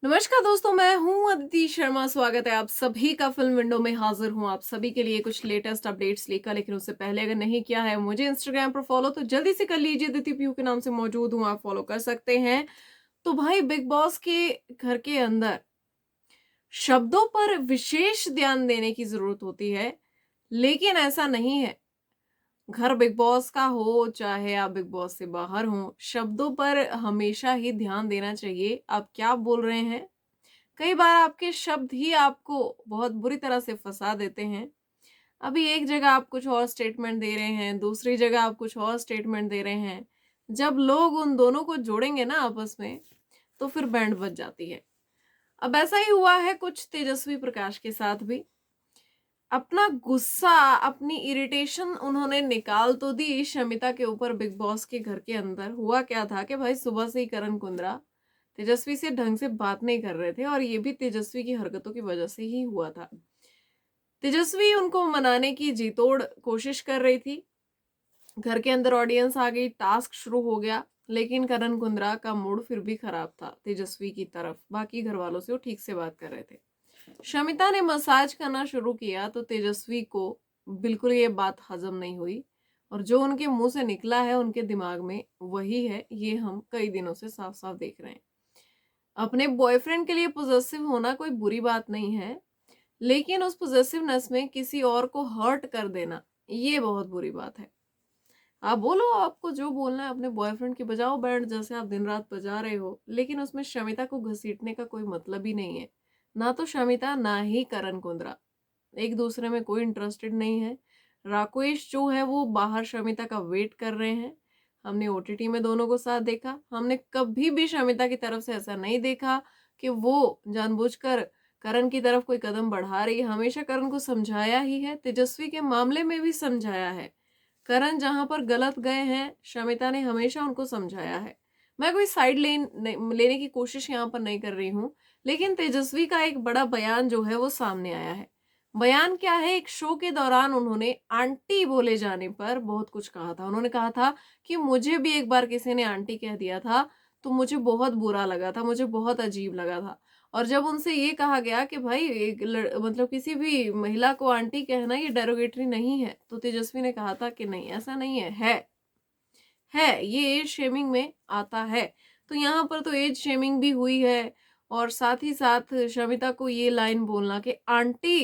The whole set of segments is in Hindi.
नमस्कार दोस्तों, मैं हूं अदिति शर्मा। स्वागत है आप सभी का फिल्म विंडो में। हाजिर हूं आप सभी के लिए कुछ लेटेस्ट अपडेट्स लेकर, लेकिन उससे पहले अगर नहीं किया है मुझे इंस्टाग्राम पर फॉलो तो जल्दी से कर लीजिए। अदिति पीयू के नाम से मौजूद हूं, आप फॉलो कर सकते हैं। तो भाई, बिग बॉस के घर के अंदर शब्दों पर विशेष ध्यान देने की जरूरत होती है, लेकिन ऐसा नहीं है। घर बिग बॉस का हो चाहे आप बिग बॉस से बाहर हो, शब्दों पर हमेशा ही ध्यान देना चाहिए। आप क्या बोल रहे हैं, कई बार आपके शब्द ही आपको बहुत बुरी तरह से फंसा देते हैं। अभी एक जगह आप कुछ और स्टेटमेंट दे रहे हैं, दूसरी जगह आप कुछ और स्टेटमेंट दे रहे हैं। जब लोग उन दोनों को जोड़ेंगे ना आपस में, तो फिर बैंड बज जाती है। अब ऐसा ही हुआ है कुछ तेजस्वी प्रकाश के साथ भी। अपना गुस्सा, अपनी इरिटेशन उन्होंने निकाल तो दी शमिता के ऊपर। बिग बॉस के घर के अंदर हुआ क्या था कि भाई, सुबह से ही करण कुंद्रा तेजस्वी से ढंग से बात नहीं कर रहे थे, और ये भी तेजस्वी की हरकतों की वजह से ही हुआ था। तेजस्वी उनको मनाने की जी तोड़ कोशिश कर रही थी। घर के अंदर ऑडियंस आ गई, टास्क शुरू हो गया, लेकिन करण कुंद्रा का मूड फिर भी खराब था तेजस्वी की तरफ। बाकी घर वालों से वो ठीक से बात कर रहे थे। शमिता ने मसाज करना शुरू किया तो तेजस्वी को बिल्कुल ये बात हजम नहीं हुई, और जो उनके मुंह से निकला है उनके दिमाग में वही है। ये हम कई दिनों से साफ साफ देख रहे हैं। अपने बॉयफ्रेंड के लिए पॉजेसिव होना कोई बुरी बात नहीं है, लेकिन उस पॉजेसिवनेस में किसी और को हर्ट कर देना, ये बहुत बुरी बात है। आप बोलो, आपको जो बोलना है अपने बॉयफ्रेंड की बजाओ बैंड, जैसे आप दिन रात बजा रहे हो, लेकिन उसमें शमिता को घसीटने का कोई मतलब ही नहीं है। ना तो शमिता ना ही करण कुंद्रा एक दूसरे में कोई इंटरेस्टेड नहीं है। राकेश जो है वो बाहर शमिता का वेट कर रहे हैं। हमने ओटीटी में दोनों को साथ देखा, हमने कभी भी शमिता की तरफ से ऐसा नहीं देखा कि वो जानबूझकर करण की तरफ कोई कदम बढ़ा रही है। हमेशा करण को समझाया ही है, तेजस्वी के मामले में भी समझाया है। करण जहां पर गलत गए हैं, शमिता ने हमेशा उनको समझाया है। मैं कोई साइड लेने की कोशिश यहाँ पर नहीं कर रही हूँ, लेकिन तेजस्वी का एक बड़ा बयान जो है वो सामने आया है। बयान क्या है, एक शो के दौरान उन्होंने आंटी बोले जाने पर बहुत कुछ कहा था। उन्होंने कहा था कि मुझे भी एक बार किसी ने आंटी कह दिया था, तो मुझे बहुत बुरा लगा था, मुझे बहुत अजीब लगा था। और जब उनसे ये कहा गया कि भाई, मतलब किसी भी महिला को आंटी कहना ये डेरोगेटरी नहीं है, तो तेजस्वी ने कहा था कि नहीं, ऐसा नहीं है ये एज शेमिंग में आता है। तो यहाँ पर तो एज शेमिंग भी हुई है, और साथ ही साथ शमिता को ये लाइन बोलना कि आंटी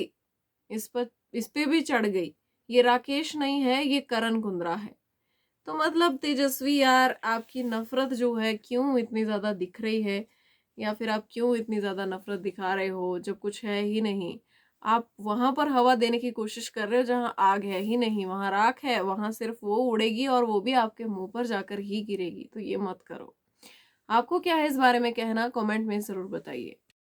इस पे भी चढ़ गई। ये राकेश नहीं है, ये करण कुंद्रा है। तो मतलब तेजस्वी यार, आपकी नफरत जो है क्यों इतनी ज्यादा दिख रही है, या फिर आप क्यों इतनी ज्यादा नफरत दिखा रहे हो जब कुछ है ही नहीं। आप वहां पर हवा देने की कोशिश कर रहे हो जहां आग है ही नहीं। वहां राख है, वहां सिर्फ वो उड़ेगी, और वो भी आपके मुंह पर जाकर ही गिरेगी। तो ये मत करो। आपको क्या है इस बारे में कहना, कमेंट में जरूर बताइए।